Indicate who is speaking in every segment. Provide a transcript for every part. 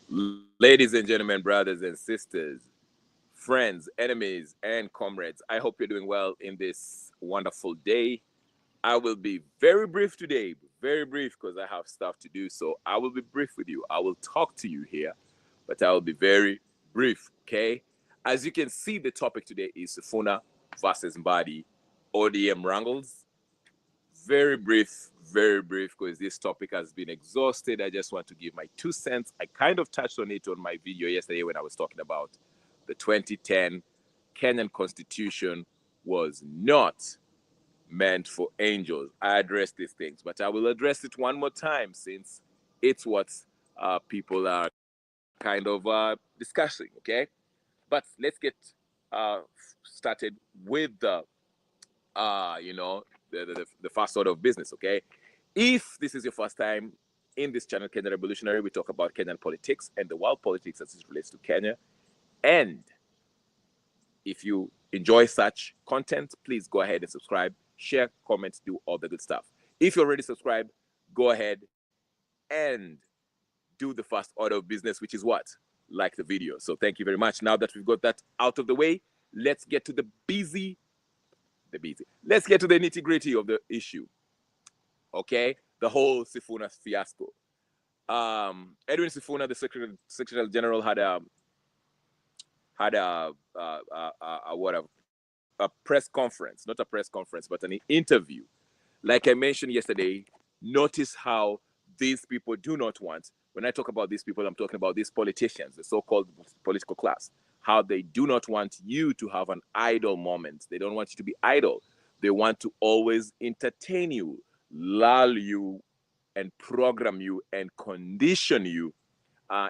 Speaker 1: Ladies and gentlemen, brothers and sisters, friends, enemies, and comrades, I hope you're doing well in this wonderful day. I will be very brief today, very brief because I have stuff to do. So I will be brief with you. I will talk to you here, but I will be very brief, okay? As you can see, the topic today is Sifuna versus Mbadi, ODM Wrangles. Very brief, because this topic has been exhausted. I just want to give my 2 cents. I kind of touched on it on my video yesterday when I was talking about the 2010 Kenyan Constitution was not meant for angels. I addressed these things, but I will address it one more time since it's what people are kind of discussing, okay? But let's get started with the first sort of business, okay? If this is your first time in this channel, Kenya Revolutionary, we talk about Kenyan politics and the world politics as it relates to Kenya. And if you enjoy such content, please go ahead and subscribe, share, comment, do all the good stuff. If you're already subscribed, go ahead and do the first order of business, which is what? Like the video. So thank you very much. Now that we've got that out of the way, let's get to let's get to the nitty-gritty of the issue. Okay, the whole Sifuna fiasco. Edwin Sifuna, the Secretary General, had a press conference, not a press conference, but an interview. Like I mentioned yesterday, notice how these people do not want. When I talk about these people, I'm talking about these politicians, the so-called political class. How they do not want you to have an idle moment. They don't want you to be idle. They want to always entertain you, lull you, and program you and condition you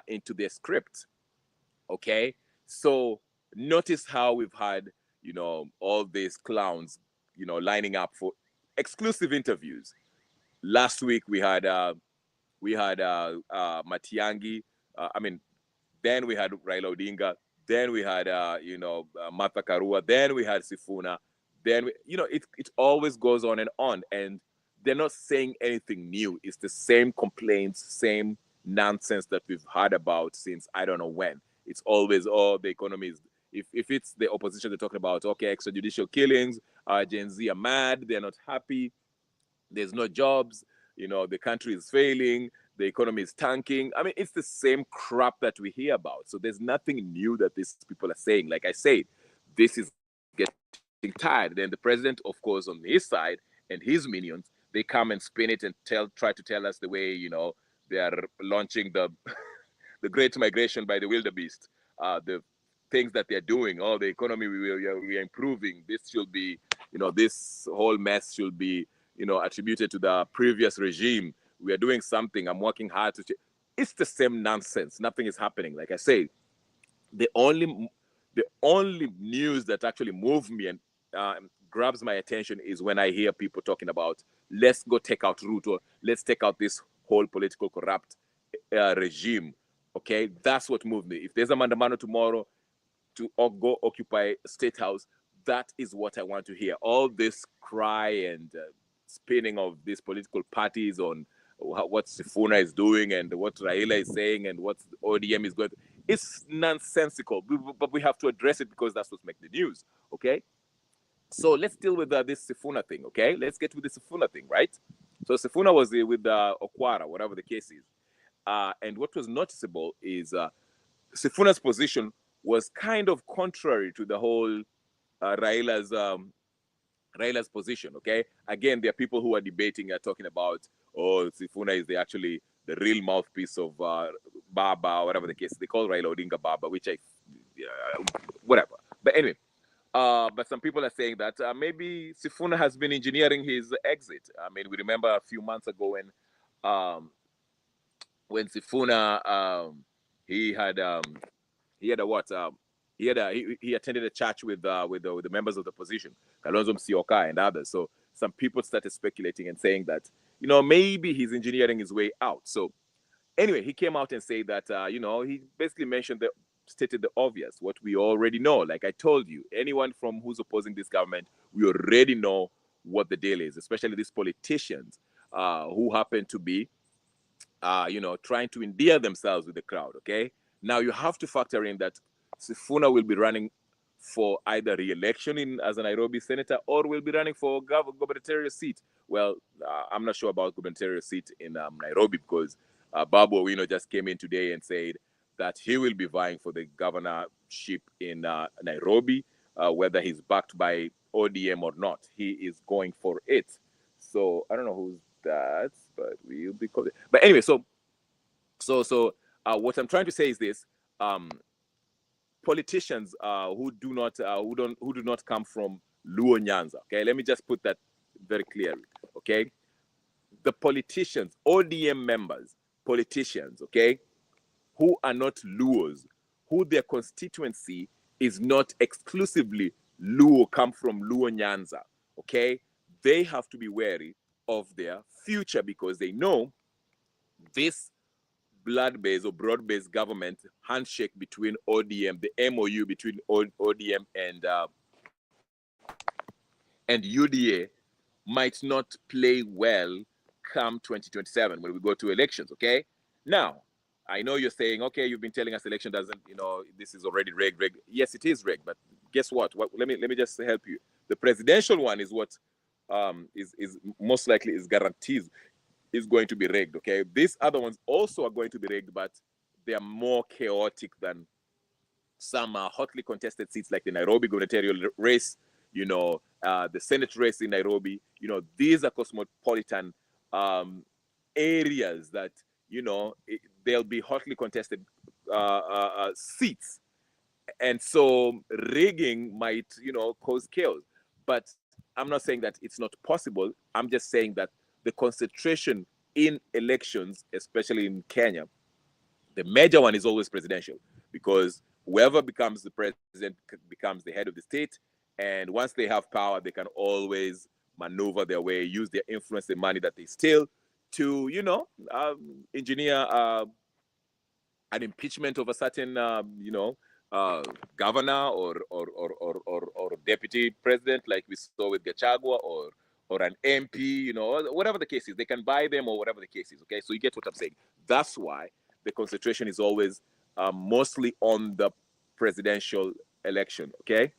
Speaker 1: into their script. Okay, so notice how we've had all these clowns lining up for exclusive interviews. Last week we had Matiangi. Then we had Raila Odinga. Then we had Martha Karua. Then we had Sifuna. Then it always goes on, and they're not saying anything new. It's the same complaints, same nonsense that we've heard about since I don't know when. It's always, oh, the economy is. If it's the opposition, they're talking about, okay, extrajudicial killings. Gen Z are mad. They're not happy. There's no jobs. The country is failing. The economy is tanking. I mean, it's the same crap that we hear about. So there's nothing new that these people are saying. Like I said, this is getting tired. Then the president, of course, on his side and his minions, they come and spin it and try to tell us the way they are launching the the great migration by the wildebeest. The things that they're doing, the economy we are improving. This should be, this whole mess should be, attributed to the previous regime. We are doing something. I'm working hard to. It's the same nonsense. Nothing is happening. Like I say, the only the only news that actually moves me and grabs my attention is when I hear people talking about let's go take out Ruto, or let's take out this whole political corrupt regime. Okay, that's what moved me. If there's a mandamano tomorrow to go occupy State House, that is what I want to hear. All this cry and spinning of these political parties on what Sifuna is doing and what Raila is saying and what ODM is going to, it's nonsensical. But we have to address it because that's what makes the news. Okay, so let's deal with this Sifuna thing. Okay, let's get with the Sifuna thing, right? So Sifuna was with Okwara, whatever the case is. And what was noticeable is Sifuna's position was kind of contrary to the whole Raila's position. Okay, again, there are people who are debating, talking about, oh, Sifuna is actually the real mouthpiece of Baba, whatever the case. They call Raila Odinga Baba, which whatever. But anyway, but some people are saying that maybe Sifuna has been engineering his exit. I mean, we remember a few months ago when Sifuna he had a what he attended a church with the members of the opposition, Kalonzo Musyoka and others. So some people started speculating and saying that maybe he's engineering his way out. So anyway, he came out and said that he basically stated the obvious, what we already know. Like I told you, anyone from who's opposing this government, we already know what the deal is, especially these politicians who happen to be trying to endear themselves with the crowd. Okay, now you have to factor in that Sifuna will be running for either re-election as a Nairobi senator, or will be running for gubernatorial seat. Well, I'm not sure about gubernatorial seat in Nairobi, because Babu Owino just came in today and said that he will be vying for the governorship in Nairobi, whether he's backed by ODM or not. He is going for it. So I don't know who's that, but we'll be called. But anyway, so what I'm trying to say is this: politicians who do not come from Luo Nyanza. Okay, let me just put that very clearly. Okay, the politicians, ODM members, politicians, okay, who are not Luos, who their constituency is not exclusively Luo, come from Luo Nyanza, okay, they have to be wary of their future, because they know this blood-based or broad-based government handshake between ODM, the MOU between ODM and UDA might not play well come 2027 when we go to elections. Okay, now I know you're saying, okay, you've been telling us election doesn't, this is already rigged. Yes, it is rigged, but guess what? Let me just help you. The presidential one is what is most likely is guaranteed is going to be rigged. Okay, these other ones also are going to be rigged, but they are more chaotic than some hotly contested seats like the Nairobi gubernatorial race, the Senate race in Nairobi. These are cosmopolitan areas that, they'll be hotly contested seats. And so rigging might, cause chaos. But I'm not saying that it's not possible. I'm just saying that the concentration in elections, especially in Kenya, the major one is always presidential, because whoever becomes the president becomes the head of the state. And once they have power, they can always maneuver their way, use their influence, the money that they steal to, engineer an impeachment of a certain, governor or deputy president, like we saw with Gachagua, or an MP, or whatever the case is. They can buy them or whatever the case is. Okay, so you get what I'm saying. That's why the concentration is always mostly on the presidential election. Okay,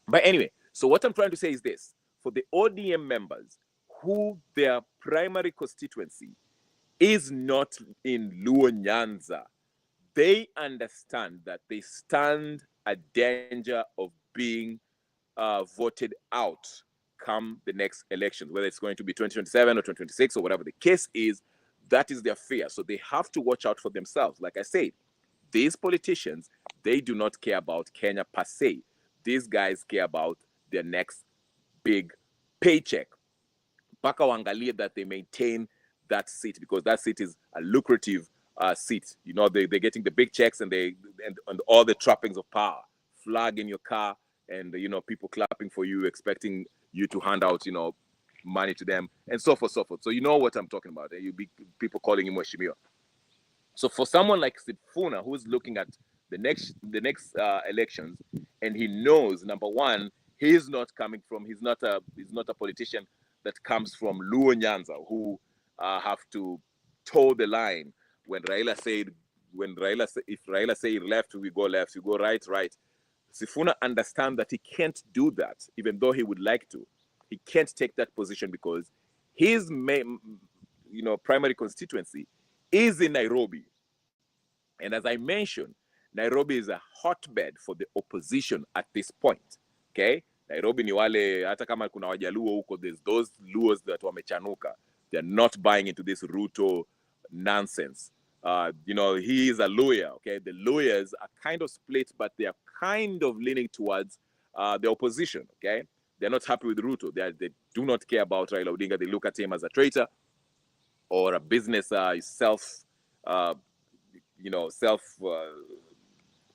Speaker 1: but anyway, so what I'm trying to say is this: for the ODM members who their primary constituency is not in Luo Nyanza, they understand that they stand a danger of being voted out come the next elections, whether it's going to be 2027 or 2026 or whatever the case is. That is their fear. So they have to watch out for themselves. Like I said, these politicians, they do not care about Kenya per se. These guys care about their next big paycheck. Mpaka waangalie that they maintain that seat, because that seat is a lucrative seat. They're getting the big checks and all the trappings of power, flag in your car, and people clapping for you, expecting you to hand out money to them, and so forth, so forth. So you know what I'm talking about. You be people calling him Mheshimiwa. So for someone like Sifuna, who's looking at the next elections, and he knows, number one, he's not a politician that comes from Luo Nyanza, who have to toe the line. When Raila said, if Raila say left, we go left, you go right. Sifuna understands that he can't do that, even though he would like to. He can't take that position because his primary constituency is in Nairobi. And as I mentioned, Nairobi is a hotbed for the opposition at this point. Okay? Nairobi ni wale, hata kama kuna wajaluo huko, there's those Luos that wamechanuka. They're not buying into this Ruto nonsense. He is a lawyer, okay? The lawyers are kind of split, but they are kind of leaning towards the opposition, okay? They're not happy with Ruto. They do not care about Raila Odinga. They look at him as a traitor or a business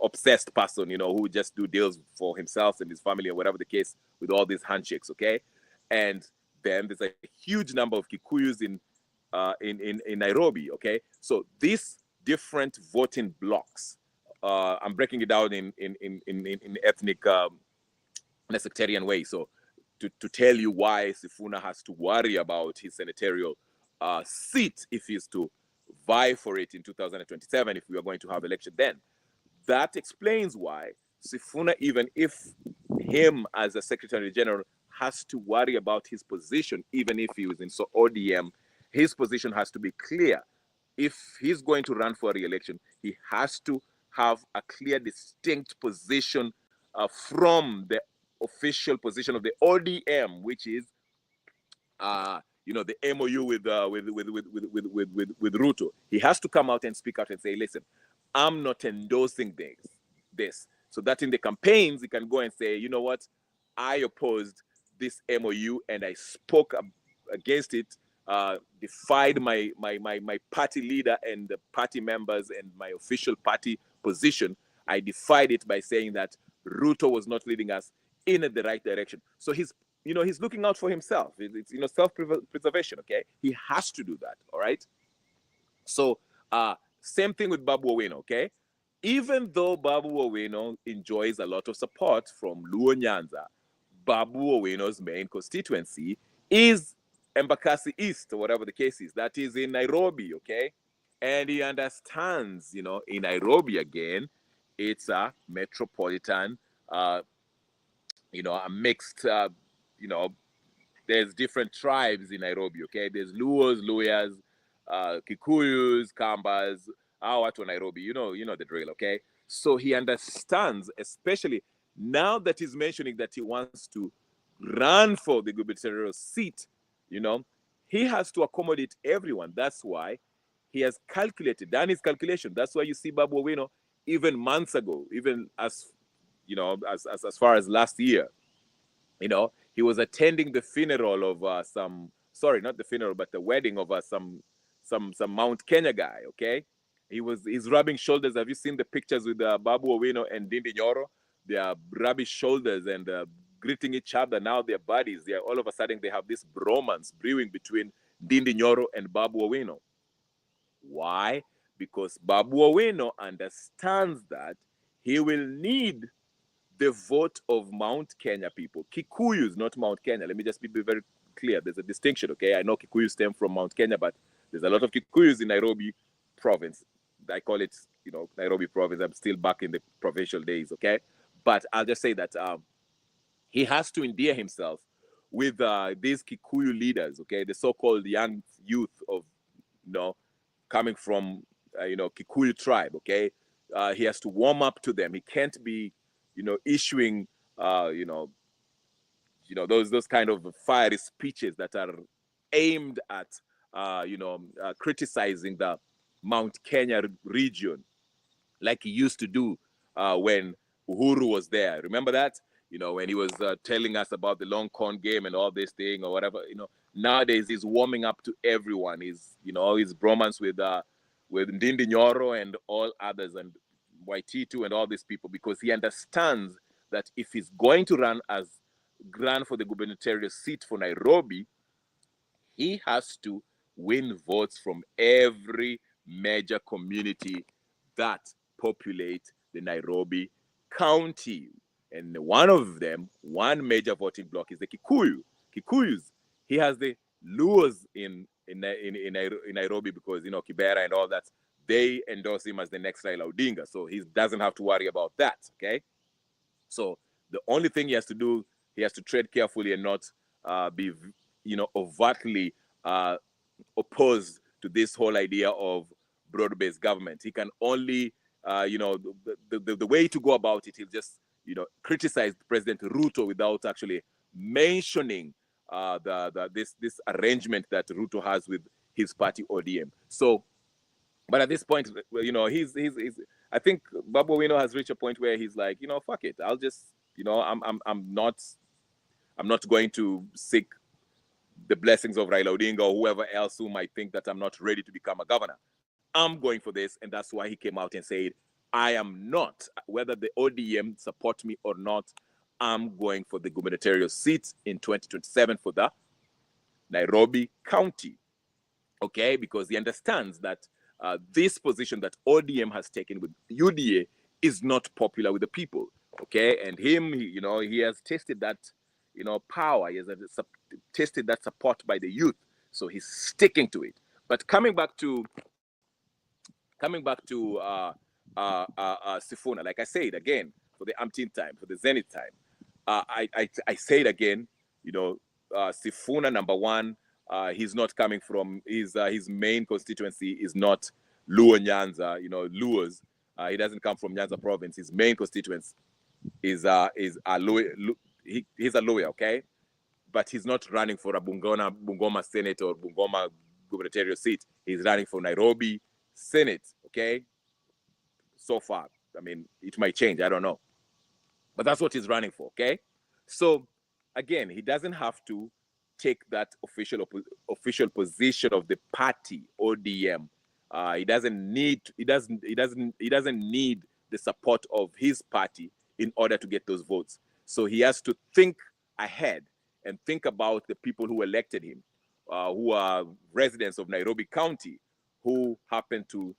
Speaker 1: obsessed person, who just do deals for himself and his family or whatever the case, with all these handshakes, okay? And then there's a huge number of Kikuyus in Nairobi, okay? So these different voting blocks, I'm breaking it down in ethnic, in a sectarian way. So to tell you why Sifuna has to worry about his senatorial seat if he's to vie for it in 2027 if we are going to have election then. That explains why Sifuna, even if him as a Secretary General has to worry about his position, even if he was in ODM, his position has to be clear. If he's going to run for re-election, he has to have a clear, distinct position from the official position of the ODM, which is the MOU with Ruto. He has to come out and speak out and say, listen, I'm not endorsing this. So that in the campaigns, he can go and say, you know what, I opposed this MOU and I spoke against it, defied my party leader and the party members and my official party position. I defied it by saying that Ruto was not leading us in the right direction. So he's looking out for himself. It's self-preservation, okay? He has to do that, all right? So same thing with Babu Owino, okay? Even though Babu Owino enjoys a lot of support from Luo Nyanza, Babu Owino's main constituency is Embakasi East, or whatever the case is. That is in Nairobi, okay? And he understands, in Nairobi again, it's a metropolitan, a mixed, there's different tribes in Nairobi, okay? There's Luos, Luyas, Kikuyus, Kambas, watu wa Nairobi, you know the drill, okay? So he understands, especially now that he's mentioning that he wants to run for the gubernatorial seat, he has to accommodate everyone. That's why he has done his calculation. That's why you see Babu Owino, even months ago, even as far as last year, he was attending the funeral of not the funeral, but the wedding of some Mount Kenya guy, okay? He's rubbing shoulders. Have you seen the pictures with Babu Owino and Ndindi Nyoro? They are rubbing shoulders and greeting each other. Now they're buddies. All of a sudden they have this bromance brewing between Ndindi Nyoro and Babu Owino. Why? Because Babu Owino understands that he will need the vote of Mount Kenya people. Kikuyus, not Mount Kenya. Let me just be very clear. There's a distinction, okay? I know Kikuyus stem from Mount Kenya, but there's a lot of Kikuyus in Nairobi province. I call it, Nairobi province. I'm still back in the provincial days, okay? But I'll just say that he has to endear himself with these Kikuyu leaders, okay? The so-called young youth of, coming from, Kikuyu tribe, okay? He has to warm up to them. He can't be, issuing, those kind of fiery speeches that are aimed at, criticizing the Mount Kenya region, like he used to do when Uhuru was there. Remember that? When he was telling us about the long con game and all this thing or whatever. Nowadays he's warming up to everyone. He's, his bromance with Ndindi Nyoro and all others and Waititu and all these people, because he understands that if he's going to run for the gubernatorial seat for Nairobi, he has to win votes from every major community that populate the Nairobi County. And one major voting block is the Kikuyus. He has the Luos in Nairobi because, Kibera and all that, they endorse him as the next Raila Odinga. So he doesn't have to worry about that, okay? So the only thing he has to do, he has to tread carefully and not be, overtly opposed to this whole idea of broad-based government. He can only, the way to go about it, he'll just, criticize President Ruto without actually mentioning this arrangement that Ruto has with his party ODM. So, but at this point, he's I think Babu Owino has reached a point where he's like, fuck it. I'll just, I'm not going to seek the blessings of Raila Odinga or whoever else who might think that I'm not ready to become a governor. I'm going for this, and that's why he came out and said, I am not, whether the ODM support me or not, I'm going for the gubernatorial seat in 2027 for the Nairobi County, okay? Because he understands that this position that ODM has taken with UDA is not popular with the people, okay? And he has tasted that, power. He has tasted that support by the youth, so he's sticking to it. But coming back to Coming back to Sifuna, like I said again, for the umpteenth time, for the zenith time, I say it again, you know, Sifuna, number one, he's not coming from, his main constituency is not Luo Nyanza, you know, Luos. He doesn't come from Nyanza province. His main constituency is a Luo, he's a Luo, okay? But he's not running for a Bungoma Senate or Bungoma gubernatorial seat. He's running for Nairobi Senate, okay? So far, I mean, it might change, I don't know. But that's what he's running for, okay? So, again, he doesn't have to take that official position of the party, ODM. He doesn't need the support of his party in order to get those votes. So he has to think ahead and think about the people who elected him, who are residents of Nairobi County, who happen to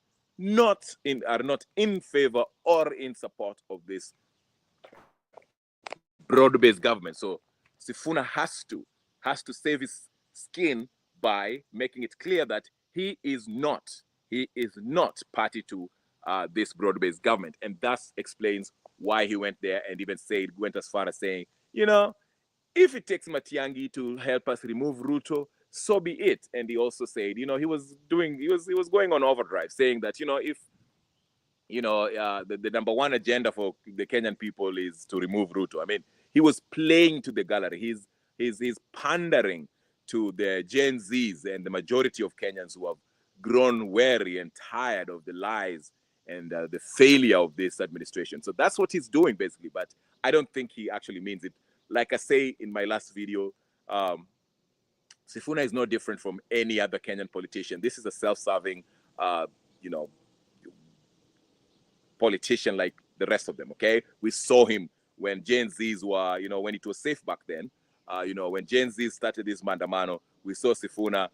Speaker 1: are not in favor or in support of this broad-based government. So Sifuna has to save his skin by making it clear that he is not party to this broad-based government, and thus explains why he went there and even went as far as saying, you know, if it takes Matiang'i to help us remove Ruto, so be it. And he also said, you know, he was going on overdrive, saying that, you know, if the number one agenda for the Kenyan people is to remove Ruto. I mean, he was playing to the gallery. He's pandering to the Gen Zs and the majority of Kenyans who have grown weary and tired of the lies and the failure of this administration. So that's what he's doing, basically. But I don't think he actually means it. Like I say in my last video, Sifuna is no different from any other Kenyan politician. This is a self-serving, politician like the rest of them, okay? We saw him when Gen Zs were, you know, when it was safe back then. When Gen Z started this mandamano, we saw Sifuna,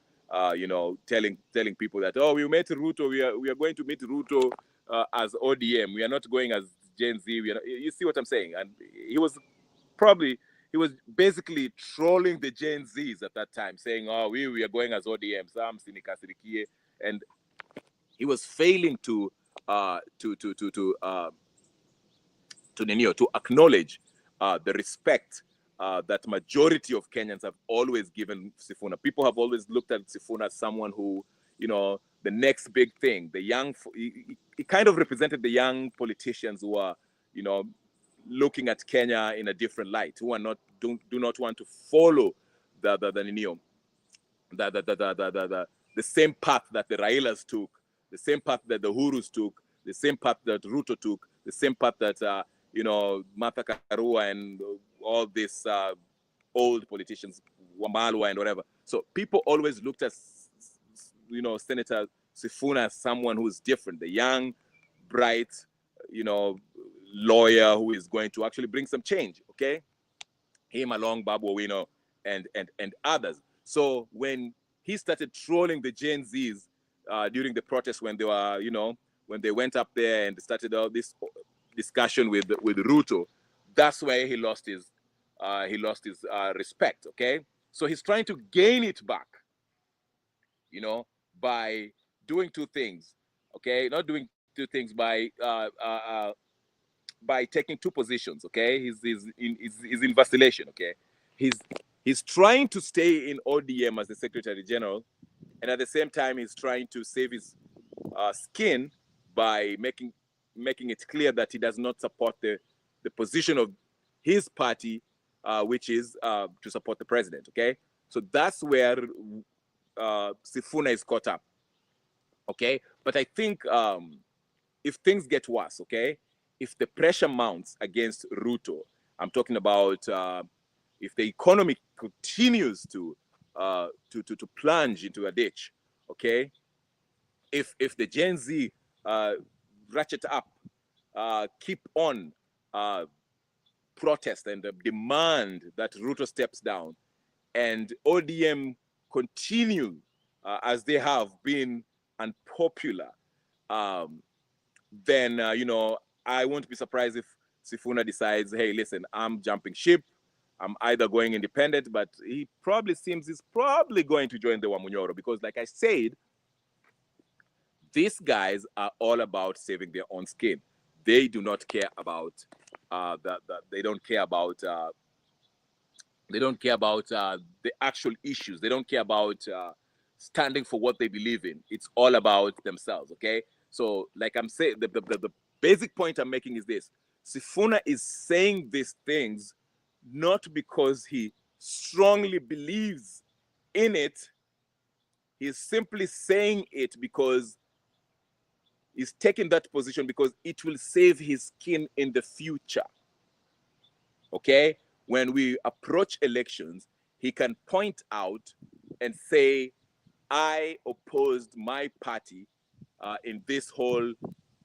Speaker 1: telling people that, oh, we met Ruto, we are going to meet Ruto as ODM. We are not going as Gen Z. You see what I'm saying? And he was basically trolling the Gen Zs at that time, saying, oh, we are going as ODM, Sam Sinikasirikie, and he was failing to acknowledge the respect that majority of Kenyans have always given Sifuna. People have always looked at Sifuna as someone who, you know, the next big thing. He kind of represented the young politicians who are, you know, looking at Kenya in a different light, who are do not want to follow the same path that the Railas took, the same path that the Hurus took, the same path that Ruto took, the same path that Martha Karua and all these old politicians, Wamalwa and whatever. So people always looked at, you know, Senator Sifuna as someone who's different, the young, bright, you know, lawyer who is going to actually bring some change, okay? Him along Babu Owino and others. So when he started trolling the Gen Zs during the protest, when they were, you know, when they went up there and started all this discussion with Ruto, that's where he lost his respect, okay? So he's trying to gain it back, you know, by doing two things, okay? Not doing two things, by taking two positions, okay? He's in vacillation, okay? He's trying to stay in ODM as the Secretary General, and at the same time, he's trying to save his skin by making it clear that he does not support the position of his party, which is to support the president, okay? So that's where Sifuna is caught up, okay? But I think if things get worse, okay, if the pressure mounts against Ruto, I'm talking about if the economy continues to plunge into a ditch, okay, if the Gen Z ratchet up, keep on protest and demand that Ruto steps down, and ODM continue as they have been unpopular, then I won't be surprised if Sifuna decides, hey, listen, I'm jumping ship. I'm either going independent, but he's probably going to join the Wamunyoro, because like I said, these guys are all about saving their own skin. They do not care about they don't care about the actual issues. They don't care about standing for what they believe in. It's all about themselves. Okay. So, like I'm saying, the basic point I'm making is this: Sifuna is saying these things not because he strongly believes in it. He's simply saying it because he's taking that position because it will save his skin in the future. Okay? When we approach elections, he can point out and say, I opposed my party in this whole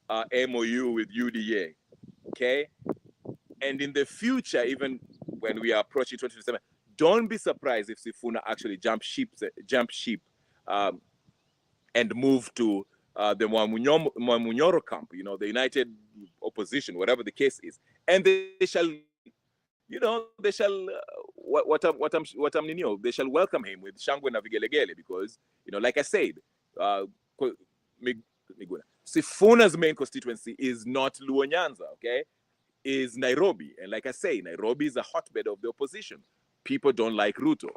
Speaker 1: MOU with UDA. Okay? And in the future, even when we are approaching 2027, don't be surprised if Sifuna actually jump ship and move to the Mwamunyoro camp, you know, the United Opposition, whatever the case is, and they shall, you know, they shall they shall welcome him with Shangwe na Vigelegele because, you know, like I said, Sifuna's main constituency is not Luo Nyanza, okay, is Nairobi, and like I say, Nairobi is a hotbed of the opposition. People don't like Ruto,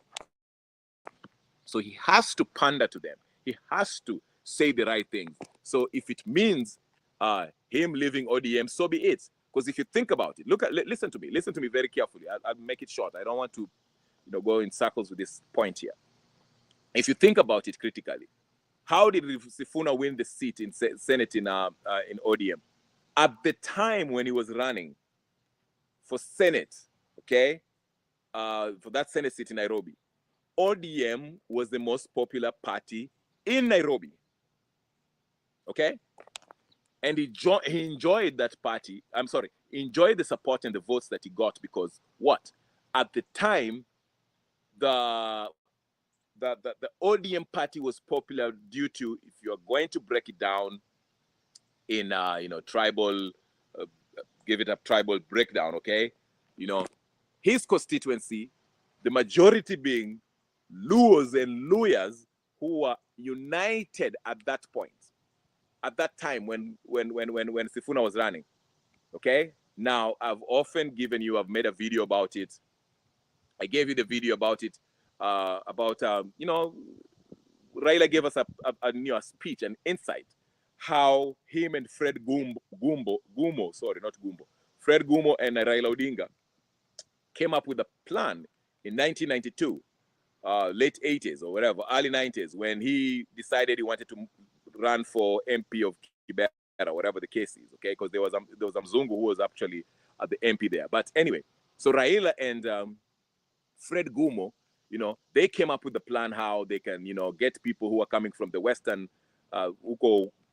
Speaker 1: so he has to pander to them. He has to say the right things. So if it means him leaving ODM, so be it. Because if you think about it, listen to me very carefully. I'll make it short. I don't want to, you know, go in circles with this point here. If you think about it critically, how did Sifuna win the seat in Senate in ODM? At the time when he was running for Senate, okay, for that Senate seat in Nairobi, ODM was the most popular party in Nairobi, okay? And he enjoyed that party. He enjoyed the support and the votes that he got because what? At the time, the ODM party was popular due to, if you're going to break it down in you know, tribal, give it a tribal breakdown, okay? You know, his constituency, the majority being Luos and Luyas who were united at that point, at that time when Sifuna was running. Okay? Now, I've made a video about it. I gave you the video about it, you know, Raila gave us a speech, an insight, how him and Fred Fred Gumo and Raila Odinga came up with a plan in 1992, late 80s or whatever, early 90s, when he decided he wanted to run for MP of Kibera, whatever the case is, okay? Because there was a Mzungu who was actually the MP there. But anyway, so Raila and Fred Gumo, you know, they came up with the plan how they can, you know, get people who are coming from the western,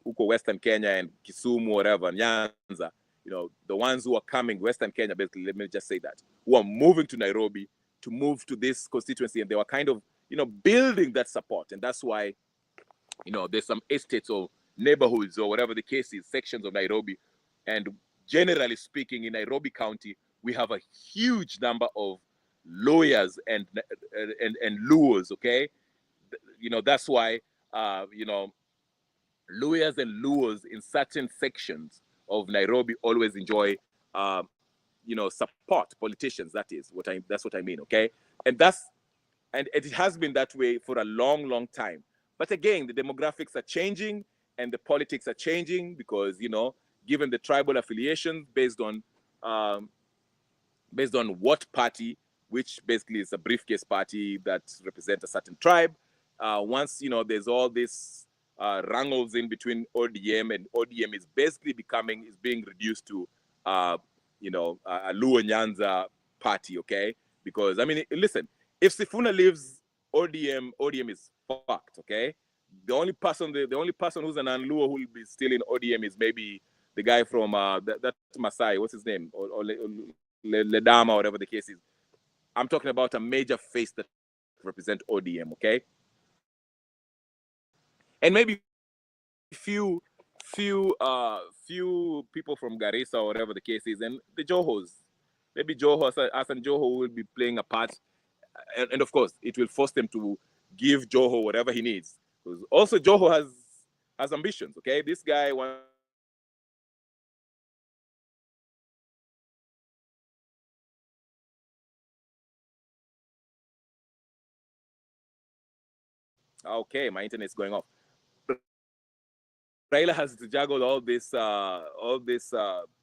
Speaker 1: Western Kenya and Kisumu, whatever, Nyanza, you know, the ones who are coming, Western Kenya, basically, let me just say that, who are moving to Nairobi to move to this constituency, and they were kind of, you know, building that support. And that's why, you know, there's some estates or neighborhoods or whatever the case is, sections of Nairobi. And generally speaking, in Nairobi County, we have a huge number of lawyers and Luos, okay? You know, that's why, you know, lawyers and Luos in certain sections of Nairobi always enjoy, you know, support politicians. That's what I mean, okay? And it has been that way for a long, long time. But again, the demographics are changing and the politics are changing because, you know, given the tribal affiliations based on what party, which basically is a briefcase party that represents a certain tribe. Once, you know, there's all this wrangles in between ODM, and ODM is basically being reduced to, you know, a Luo Nyanza party, okay? Because, I mean, listen, if Sifuna leaves ODM is fucked, okay? The only person who's an Luo who will be still in ODM is maybe the guy from that Masai, what's his name? Or Ledama, whatever the case is. I'm talking about a major face that represent ODM, okay? And maybe few people from Garissa or whatever the case is, and the Johos. Maybe Hassan Joho will be playing a part, and of course, it will force them to give Joho whatever he needs. Because also Joho has ambitions. Okay, this guy wants. Okay, my internet's going off. Raila has to juggle all these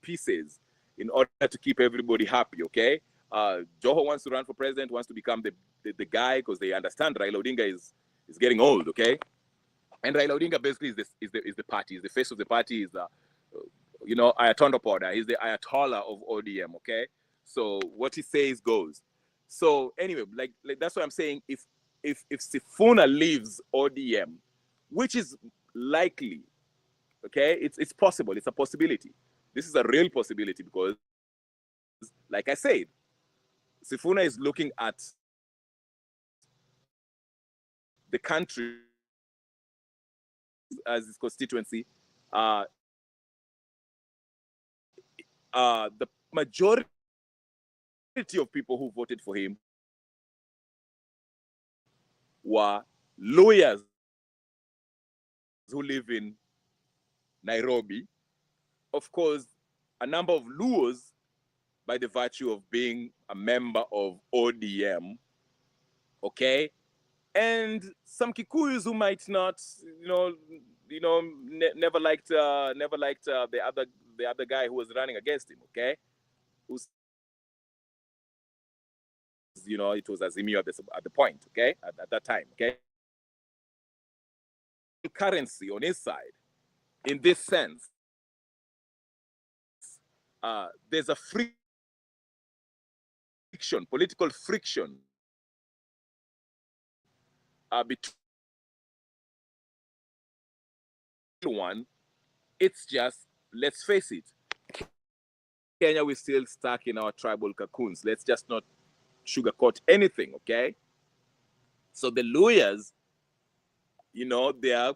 Speaker 1: pieces in order to keep everybody happy. Okay, Joho wants to run for president, wants to become the guy because they understand Raila Odinga is getting old. Okay, and Raila Odinga basically is the party, is the face of the party, is the Ayatollah Poda. He's the Ayatollah of ODM. Okay, so what he says goes. So anyway, like that's what I'm saying. If Sifuna leaves ODM, which is likely, okay, it's possible. It's a possibility. This is a real possibility because, like I said, Sifuna is looking at the country as his constituency. The majority of people who voted for him were lawyers who live in Nairobi. Of course, a number of Luos, by the virtue of being a member of ODM, okay, and some Kikuyus who might not, never liked the other guy who was running against him, okay, who's, it was Azimio at the point, okay, at that time, okay. Currency on his side, in this sense, there's a political friction between one. It's just, let's face it, Kenya, we're still stuck in our tribal cocoons. Let's just not sugarcoat anything, okay? So the lawyers, they're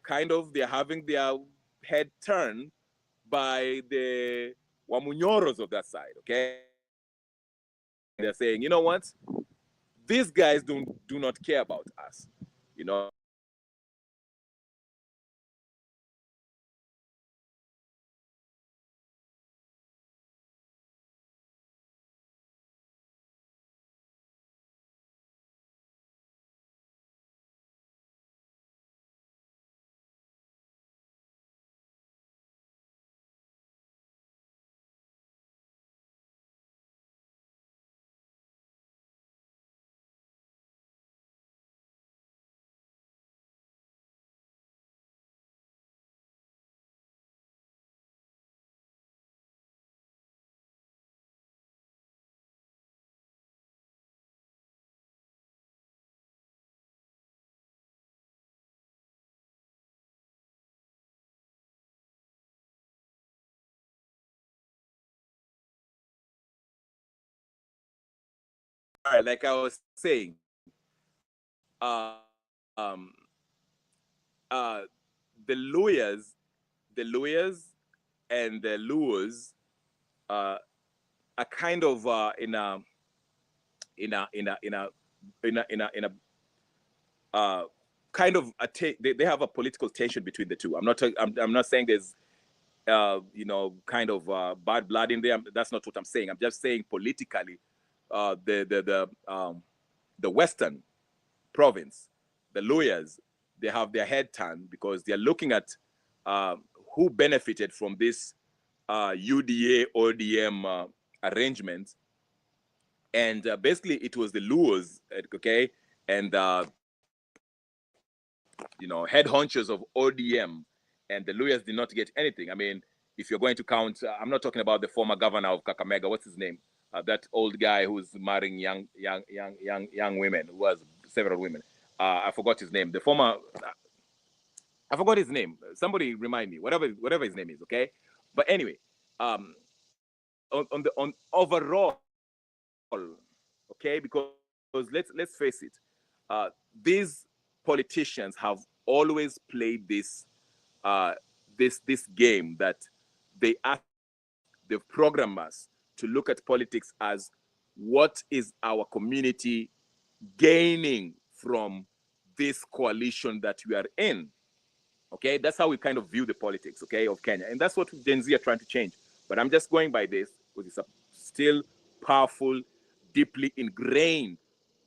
Speaker 1: having their head turned by the Wamunyoros of that side, okay? They're saying, you know what? These guys do not care about us, you know? All right, like I was saying, uh, um, uh, the lawyers and the Luos are kind of in a kind of they have a political tension between the two. I'm not saying there's kind of bad blood in there. That's not what I'm saying. I'm just saying politically, the Western province, the lawyers, they have their head turned because they're looking at who benefited from this UDA ODM arrangement, and basically it was the Luos, okay, and head honchos of ODM, and the lawyers did not get anything. I mean, if you're going to count, I'm not talking about the former governor of Kakamega. What's his name? That old guy who's marrying young women, who has several women. I forgot his name. The former, I forgot his name. Somebody remind me. Whatever his name is. Okay, but anyway, on overall, okay, because let's face it, these politicians have always played this this game that they ask the programmers to look at politics as what is our community gaining from this coalition that we are in. Okay, that's how we kind of view the politics, okay, of Kenya. And that's what Gen Z are trying to change. But I'm just going by this, because it's a still powerful, deeply ingrained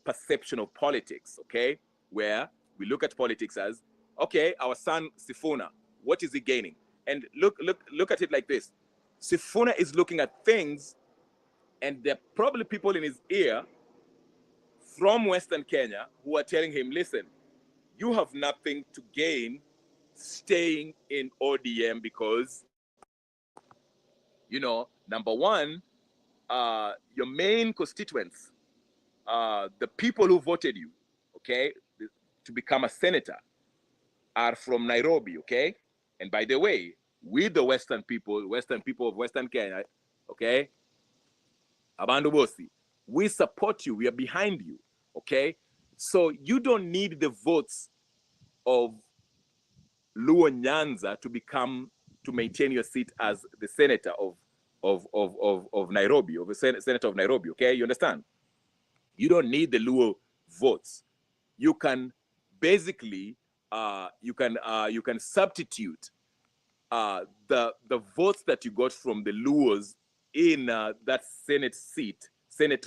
Speaker 1: perception of politics, okay, where we look at politics as, okay, our son Sifuna, what is he gaining? And look at it like this. Sifuna is looking at things, and there are probably people in his ear from Western Kenya who are telling him, listen, you have nothing to gain staying in ODM because, you know, number one, your main constituents, the people who voted you, okay, to become a senator are from Nairobi, okay? And by the way, we the Western people of Western Kenya, okay, Abandu Bosi, we support you, we are behind you, okay? So you don't need the votes of Luo Nyanza to maintain your seat as the senator of Nairobi, of the senator of Nairobi, okay? You understand? You don't need the Luo votes. You can basically you can substitute the votes that you got from the Luos in that Senate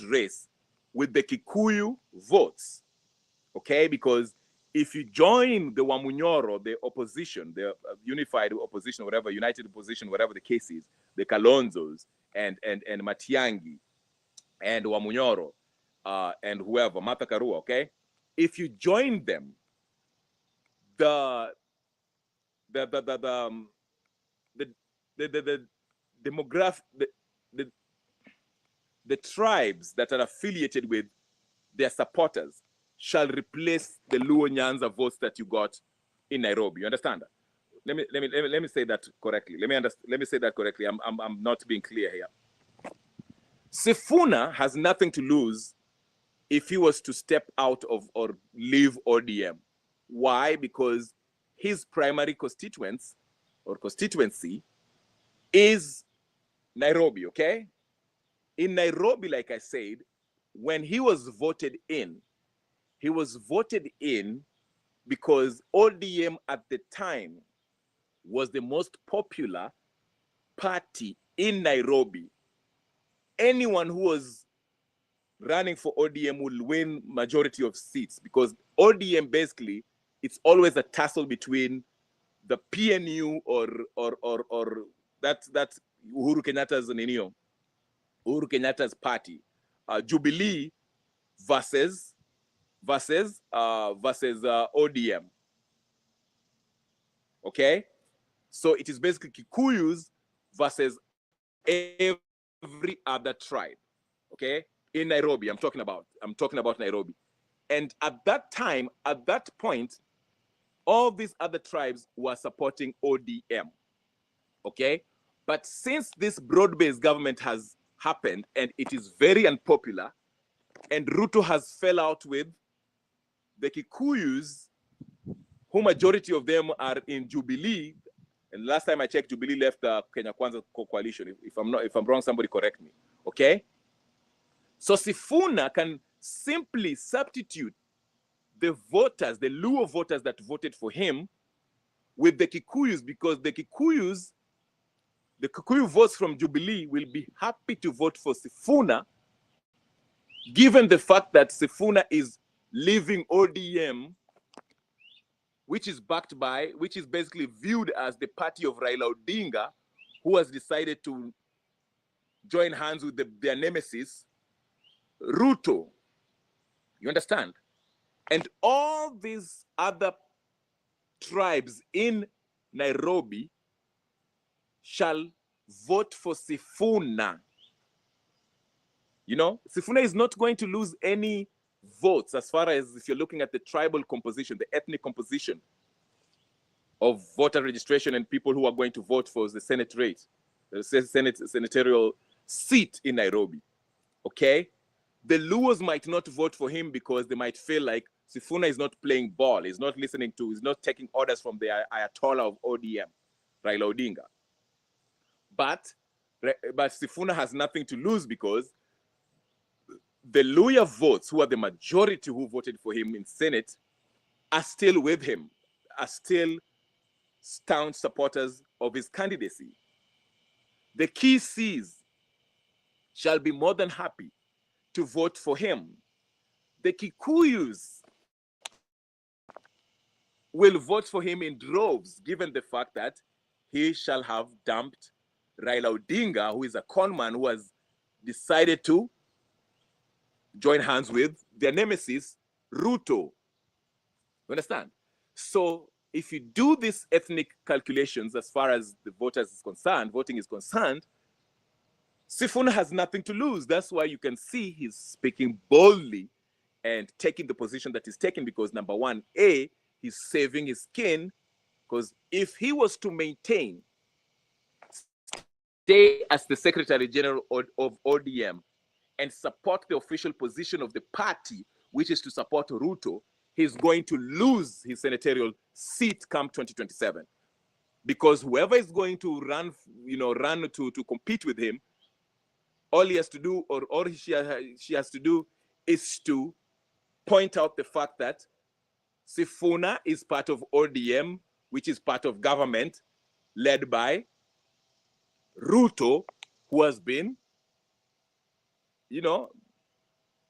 Speaker 1: race with the Kikuyu votes, okay? Because if you join the Wamunyoro, the opposition, the unified opposition, whatever, united opposition, whatever the case is, the Kalonzos and Matiangi and Wamunyoro and whoever, Martha Karua, okay? If you join them, the demographic, the tribes that are affiliated with their supporters shall replace the Luo Nyanza votes that you got in Nairobi. You understand that? Let me say that correctly. Let me say that correctly. I'm not being clear here. Sifuna has nothing to lose if he was to step out of or leave ODM. Why? Because his primary constituents or constituency is Nairobi, okay? In Nairobi, like I said, when he was voted in because ODM at the time was the most popular party in Nairobi. Anyone who was running for ODM will win majority of seats because ODM basically, it's always a tussle between the PNU or that's Uhuru Kenyatta's Uhuru Kenyatta's party, Jubilee versus ODM. Okay, so it is basically Kikuyus versus every other tribe. Okay, in Nairobi, I'm talking about Nairobi, and at that time, at that point, all these other tribes were supporting ODM. Okay, but since this broad-based government has happened and it is very unpopular, and Ruto has fell out with the Kikuyus, who majority of them are in Jubilee. And last time I checked, Jubilee left the Kenya Kwanza coalition. If I'm wrong, somebody correct me. Okay. So Sifuna can simply substitute the voters, the Luo voters that voted for him, with the Kikuyus, because the Kikuyu votes from Jubilee will be happy to vote for Sifuna, given the fact that Sifuna is leaving ODM, which is basically viewed as the party of Raila Odinga, who has decided to join hands with their nemesis, Ruto. You understand? And all these other tribes in Nairobi shall vote for Sifuna. You know, Sifuna is not going to lose any votes as far as if you're looking at the tribal composition, the ethnic composition of voter registration and people who are going to vote for the Senate race, the senatorial seat in Nairobi. Okay? The Luos might not vote for him because they might feel like Sifuna is not playing ball, he's not listening to, he's not taking orders from the Ayatollah of ODM, Raila Odinga. But Sifuna has nothing to lose because the Luya votes, who are the majority who voted for him in Senate, are still with him, are still staunch supporters of his candidacy. The Kisi's shall be more than happy to vote for him. The Kikuyus will vote for him in droves, given the fact that he shall have dumped Raila Odinga, who is a conman who has decided to join hands with their nemesis, Ruto. You understand? So if you do these ethnic calculations as far as the voters is concerned, voting is concerned, Sifuna has nothing to lose. That's why you can see he's speaking boldly and taking the position that he's taking, because number one, A, he's saving his skin, because if he was to maintain, stay as the Secretary General of ODM and support the official position of the party, which is to support Ruto, he's going to lose his senatorial seat come 2027. Because whoever is going to run to compete with him, all he has to do, or all she has to do, is to point out the fact that Sifuna is part of ODM, which is part of government led by Ruto, who has been,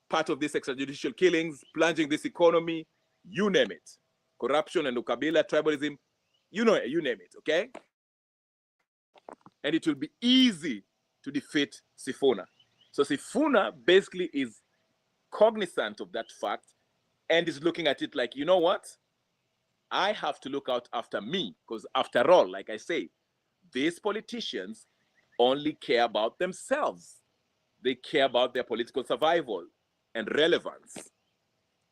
Speaker 1: part of these extrajudicial killings, plunging this economy, you name it. Corruption and Ukabila, tribalism, you name it, okay? And it will be easy to defeat Sifuna. So Sifuna basically is cognizant of that fact and is looking at it like, you know what? I have to look out after me, because after all, like I say, these politicians only care about themselves. They care about their political survival and relevance.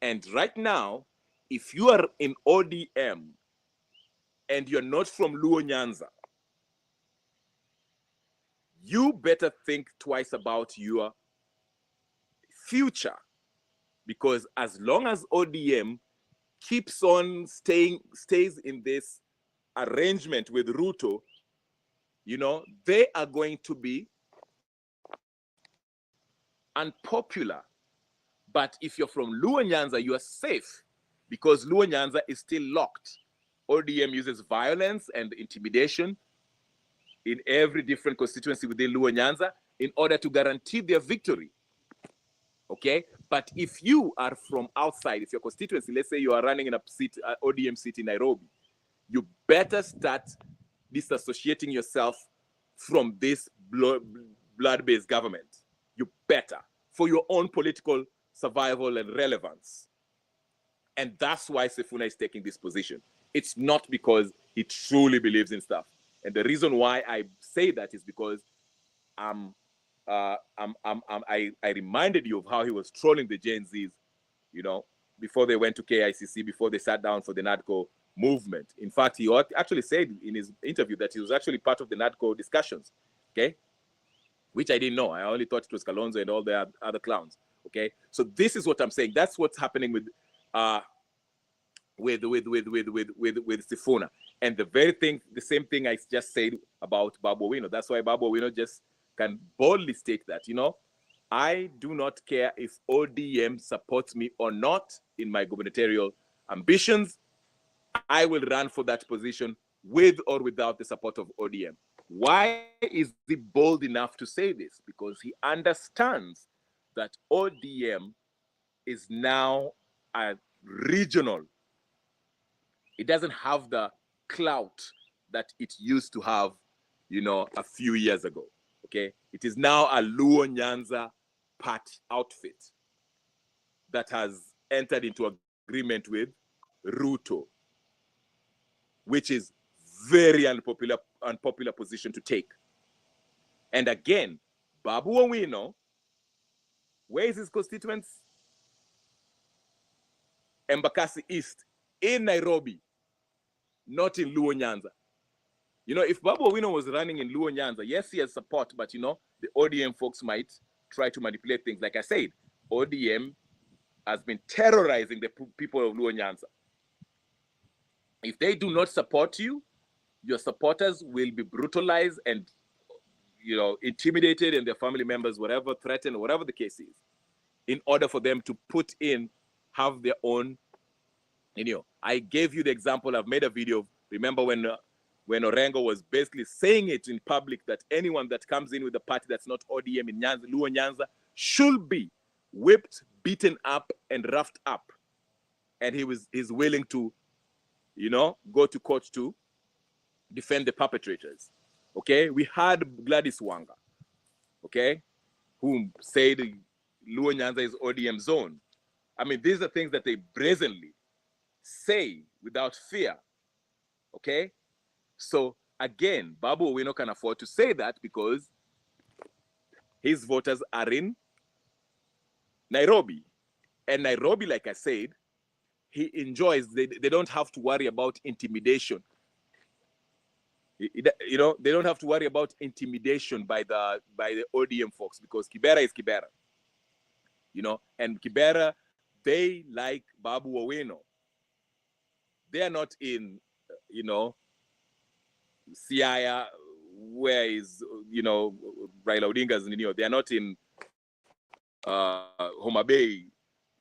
Speaker 1: And right now, if you are in ODM and you're not from Luo Nyanza, you better think twice about your future, because as long as ODM keeps on stays in this arrangement with Ruto, they are going to be unpopular. But if you're from Luo Nyanza, you are safe, because Luo Nyanza is still locked. ODM uses violence and intimidation in every different constituency within Luo Nyanza in order to guarantee their victory. Okay? But if you are from outside, if your constituency, let's say you are running in a seat, ODM seat in Nairobi, you better start disassociating yourself from this blood-based government. You better, for your own political survival and relevance. And that's why Sifuna is taking this position. It's not because he truly believes in stuff. And the reason why I say that is because I reminded you of how he was trolling the Gen Zs, before they went to KICC, before they sat down for the NADCO movement. In fact, he actually said in his interview that he was actually part of the NADCO discussions, okay? Which I didn't know. I only thought it was Kalonzo and all the other clowns, okay? So this is what I'm saying. That's what's happening with Sifuna. And the same thing I just said about Babu Owino. That's why Babu Owino just can boldly state that, I do not care if ODM supports me or not in my gubernatorial ambitions. I will run for that position with or without the support of ODM. Why is he bold enough to say this? Because he understands that ODM is now a regional. It doesn't have the clout that it used to have, a few years ago. Okay, it is now a Luo Nyanza part outfit that has entered into agreement with Ruto, which is very unpopular position to take. And again, Babu Owino, where is his constituents? Embakasi East, in Nairobi, not in Luo Nyanza. If Babu Owino was running in Luo Nyanza, yes, he has support, but the ODM folks might try to manipulate things. Like I said, ODM has been terrorizing the people of Luo Nyanza. If they do not support you, your supporters will be brutalized and, intimidated, and their family members, whatever, threatened, whatever the case is, in order for them to have their own, I gave you the example. I've made a video. Remember when when Orengo was basically saying it in public that anyone that comes in with a party that's not ODM in Nyanza, Luo Nyanza, should be whipped, beaten up, and roughed up. And he's willing to, go to court to defend the perpetrators. Okay, we had Gladys Wanga, okay, who said Luo Nyanza is ODM zone. I mean, these are things that they brazenly say without fear. Okay, so again, Babu Owino can afford to say that because his voters are in Nairobi. And Nairobi, like I said, he enjoys, they don't have to worry about intimidation. They don't have to worry about intimidation by the ODM folks because Kibera is Kibera. And Kibera, they like Babu Owino. They are not in, Siaya, where is, Raila Odinga's, they are not in Homa Bay,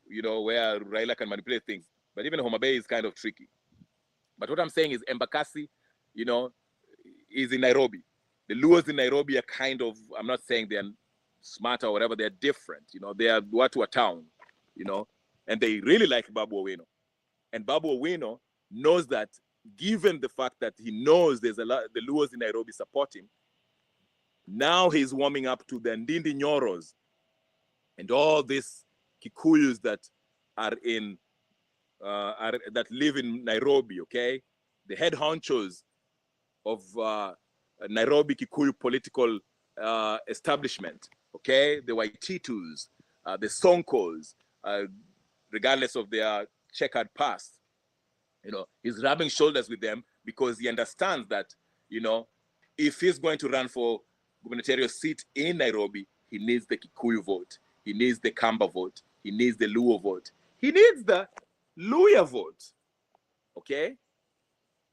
Speaker 1: where Raila can manipulate things. But even Homa Bay is kind of tricky. But what I'm saying is Embakasi, is in Nairobi. The Luos in Nairobi are kind of, I'm not saying they're smarter or whatever, they're different. They are Watu town, and they really like Babu Owino. And Babu Owino knows that, given the fact that he knows there's a lot, the Luos in Nairobi support him, now he's warming up to the Ndindi Nyoros and all these Kikuyus that are in, that live in Nairobi, okay? The head honchos of Nairobi Kikuyu political establishment, okay? The Waititus, the Sonkos, regardless of their checkered past. He's rubbing shoulders with them because he understands that, if he's going to run for gubernatorial seat in Nairobi, he needs the Kikuyu vote. He needs the Kamba vote. He needs the Luo vote. He needs the Luya vote, okay?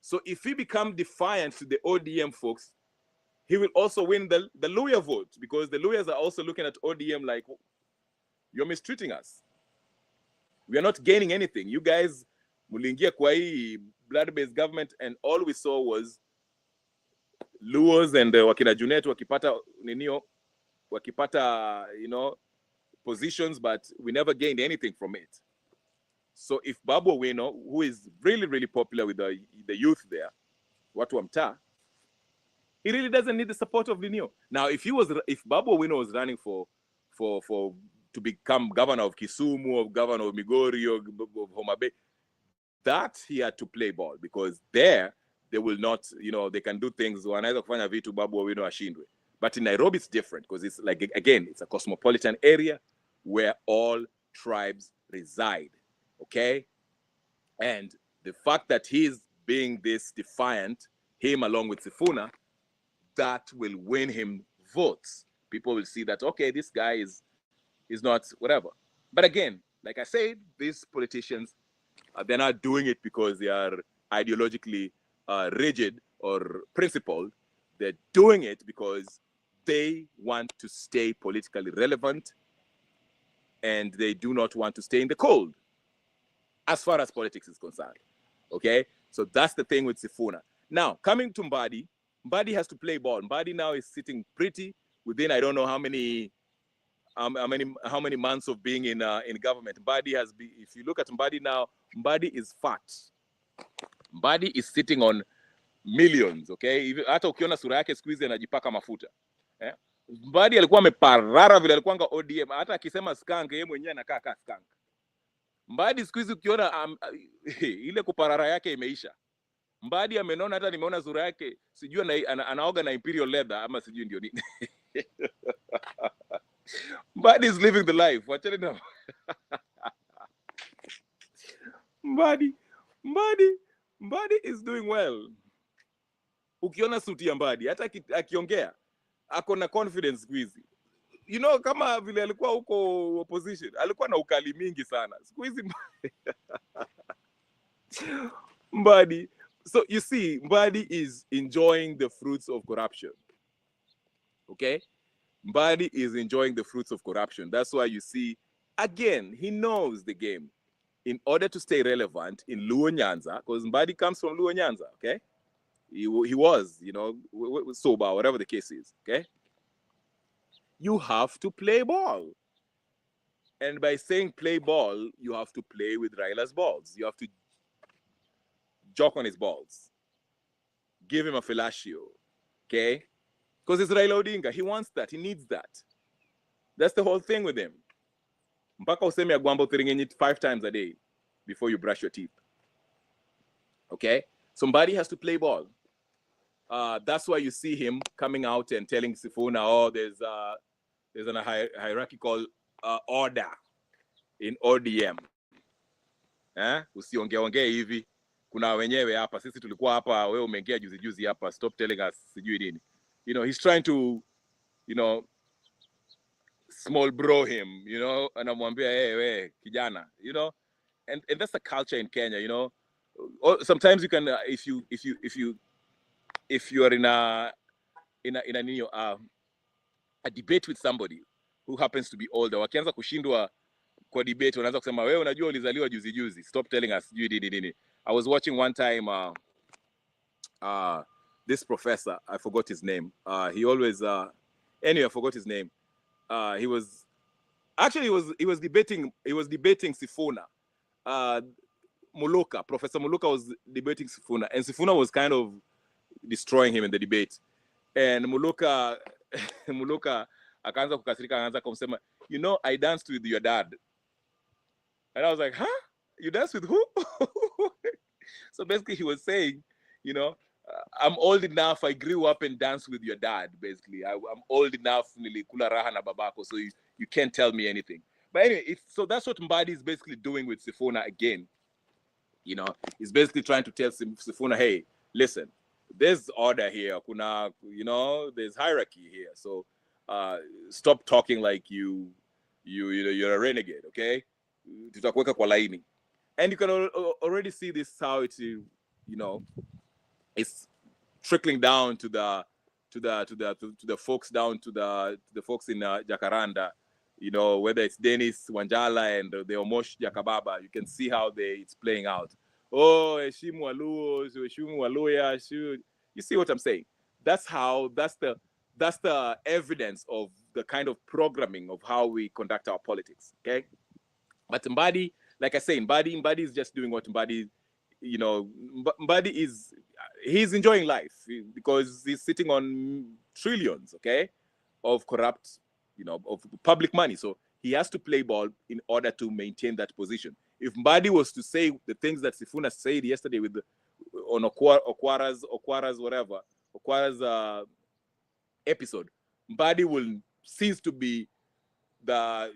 Speaker 1: So if he becomes defiant to the ODM folks, he will also win the Luya vote because the Luyas are also looking at ODM like, you're mistreating us. We are not gaining anything. You guys, mulingia kwa hii blood-based government, and all we saw was Luos and wakina Junet wakipata, positions, but we never gained anything from it. So if Babu Owino, who is really, really popular with the youth there, watu wa mtaa, he really doesn't need the support of Linio. Now, if Babu Owino was running for to become governor of Kisumu, or governor of Migori, or of Homa Bay, that he had to play ball because there they will not, they can do things. Wanaweza kufanya vitu Babu Owino ashindwe. But in Nairobi, it's different because it's like, again, it's a cosmopolitan area where all tribes reside, okay? And the fact that he's being this defiant, him along with Sifuna, that will win him votes. People will see that, okay, this guy is not whatever. But again, like I said, these politicians, they're not doing it because they are ideologically rigid or principled. They're doing it because they want to stay politically relevant and they do not want to stay in the cold as far as politics is concerned, okay? So that's the thing with Sifuna. Now, coming to Mbadi, Mbadi has to play ball. Mbadi now is sitting pretty within, I don't know how many months of being in government. Mbadi has been, if you look at Mbadi now, Mbadi is fat. Mbadi is sitting on millions, okay? Hata ukiona sura yake siku hizi anajipaka mafuta. Mbadi alikuwa ameparara vile alikuwanga ODM, hata akisema skunk yeye mwenyewe anakaa kama skunk. Mbadi siku hizi ukiona ile kuparara yake imeisha. Mbadi amenona, hata nimeona sura yake, sijui anaoga na Imperial Leather ama sijui ndio nini. Mbadi is living the life. Wacheni na Mbadi is doing well. Ukiona suti ya Mbadi, hata akiongea ako na confidence siku hizi. Kama vile alikuwa huko opposition, alikuwa na ukali mingi sana. Siku hizi Mbadi. So you see, Mbadi is enjoying the fruits of corruption. Okay? Mbadi is enjoying the fruits of corruption. That's why you see, again, he knows the game. In order to stay relevant in Luo Nyanza, because Mbadi comes from Luo Nyanza, okay? He was, sober, whatever the case is, okay? You have to play ball. And by saying play ball, you have to play with Raila's balls. You have to jock on his balls. Give him a fellatio, okay? Because it's Raila Odinga. He wants that. He needs that. That's the whole thing with him. Mpaka useme agwambo thiringenyi 5 times a day before you brush your teeth. Okay? Somebody has to play ball. That's why you see him coming out and telling Sifuna, oh, there's an hierarchical order in ODM. Usiongee hivi. Kuna wenyewe hapa. Sisi tulikuwa hapa, wewe umeingia juzi hapa. Stop telling us sijui nini. He's trying to, small bro him, anamwambia hey, kijana, and that's the culture in Kenya, sometimes you can if you are in a debate with somebody who happens to be older, wakianza kushindwa kwa debate wanaanza kusema wewe unajua ulizaliwa juzi, stop telling us nini. I was watching one time this professor, I forgot his name, he always anyway, I forgot his name. He was debating Sifuna. Professor Muluka was debating Sifuna, and Sifuna was kind of destroying him in the debate. And Muluka akaanza kukasirika, akaanza kumsema, I danced with your dad. And I was like, huh? You danced with who? So basically he was saying, I'm old enough, I grew up and danced with your dad, basically. I'm old enough, nilikula raha na babako, so you can't tell me anything. But anyway, so that's what Mbadi is basically doing with Sifuna again. He's basically trying to tell Sifuna, hey, listen, there's order here. There's hierarchy here. So stop talking like you're a renegade, okay? Tutakuweka kwa laini. And you can already see this, how it's, it's trickling down to the folks down to the folks in Jacaranda, whether it's Dennis Wanjala and the Omosh Jakababa. You can see how it's playing out. Oh, Eshimu Waluo, Eshimu Waluya, you see what I'm saying? That's the evidence of the kind of programming of how we conduct our politics. Okay, but Mbadi, like I say, Mbadi is just doing what Mbadi. Mbadi he's enjoying life because he's sitting on trillions, okay, of corrupt, of public money. So he has to play ball in order to maintain that position. If Mbadi was to say the things that Sifuna said yesterday on Okwara's episode, Mbadi will cease to be that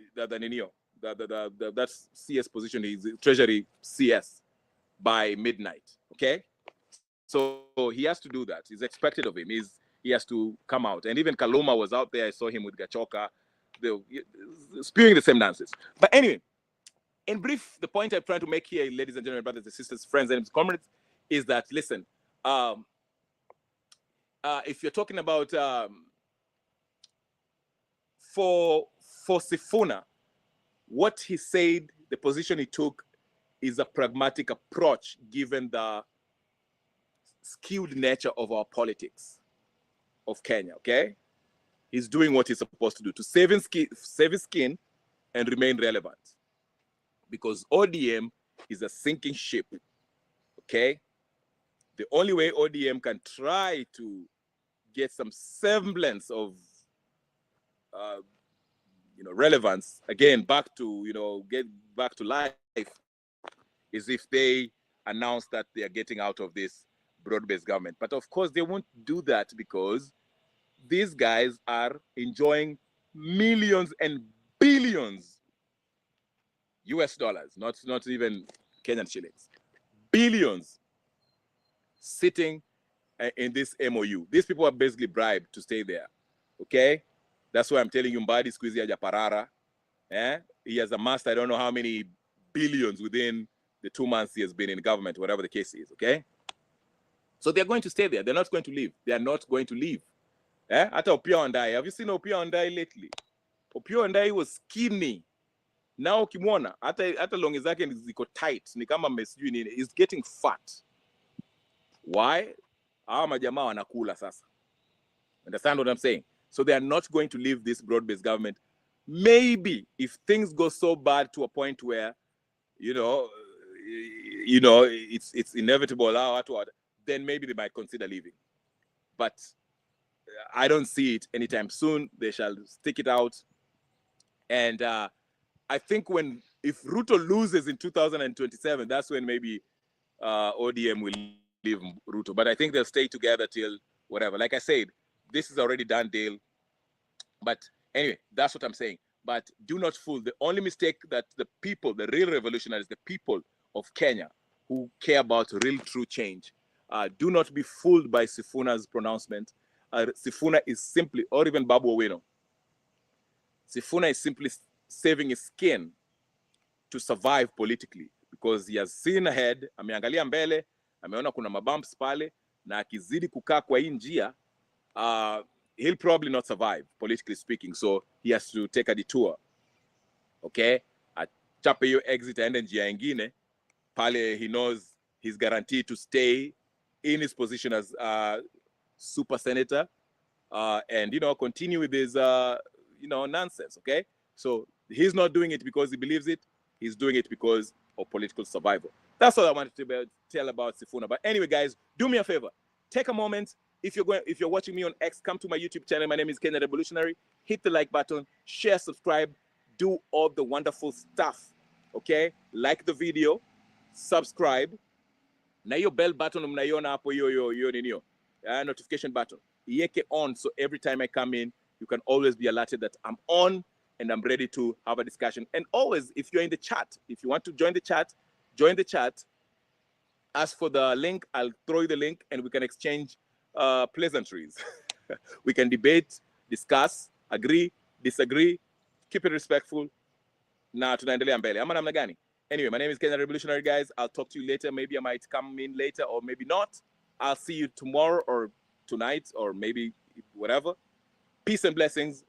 Speaker 1: CS position, is Treasury CS by midnight, okay? So he has to do that. It's expected of him. He has to come out. And even Kaluma was out there. I saw him with Gachoka, spewing the same nonsense. But anyway, in brief, the point I'm trying to make here, ladies and gentlemen, brothers and sisters, friends and comrades, is that, listen, if you're talking about for Sifuna, what he said, the position he took, is a pragmatic approach given the skewed nature of our politics of Kenya, okay? He's doing what he's supposed to do, to save his skin and remain relevant. Because ODM is a sinking ship, okay? The only way ODM can try to get some semblance of relevance, again, back to, get back to life, is if they announce that they are getting out of this broad-based government. But of course, they won't do that because these guys are enjoying millions and billions US dollars, not even Kenyan shillings, billions sitting in this MOU. These people are basically bribed to stay there, okay? That's why I'm telling you, Mbadi squeezy Japarara. He has amassed, I don't know how many billions within the 2 months he has been in government, whatever the case is, okay? So they're going to stay there. They're not going to leave. They are not going to leave. Hata Opiyo Wandayi. Have you seen Opiyo Wandayi lately? Opiyo Wandayi was skinny. Now ukimwona, hata longi zake ziko tight. Ni kama mesijui nini. He's getting fat. Why? hawa majamaa wanakula sasa. Understand what I'm saying? So they are not going to leave this broad-based government. Maybe if things go so bad to a point where, it's inevitable, then maybe they might consider leaving. But I don't see it anytime soon. They shall stick it out. And I think if Ruto loses in 2027, that's when maybe ODM will leave Ruto. But I think they'll stay together till whatever. Like I said, this is already done deal. But anyway, that's what I'm saying. But do not fool. The only mistake that the people, the real revolutionaries, the people of Kenya who care about real true change, do not be fooled by Sifuna's pronouncement. Sifuna is simply, or even Babu Owino, Sifuna is simply saving his skin to survive politically because he has seen ahead, ameangalia mbele, ameona kuna mabumps pale, na akizidi kukaa kwa hii njia, he'll probably not survive, politically speaking. So he has to take a detour. Okay? Achape hiyo exit aende njia ingine, pale he knows he's guaranteed to stay in his position as super senator and, continue with his, nonsense. Okay? So he's not doing it because he believes it. He's doing it because of political survival. That's all I wanted to tell about Sifuna. But anyway, guys, do me a favor. Take a moment. If you're watching me on X, come to my YouTube channel. My name is Kenya Revolutionary. Hit the like button, share, subscribe, do all the wonderful stuff. Okay? Like the video, subscribe. Na hiyo bell button mnaiona hapo hiyo notification button. Iweke on so every time I come in, you can always be alerted that I'm on and I'm ready to have a discussion. And always, if you're in the chat, if you want to join the chat, join the chat. Ask for the link. I'll throw you the link and we can exchange pleasantries. We can debate, discuss, agree, disagree, keep it respectful. Na tunaendelea mbele. Ama namna gani? Anyway, my name is Kenya Revolutionary, guys. I'll talk to you later. Maybe I might come in later or maybe not. I'll see you tomorrow or tonight or maybe whatever. Peace and blessings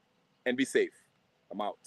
Speaker 1: and be safe. I'm out.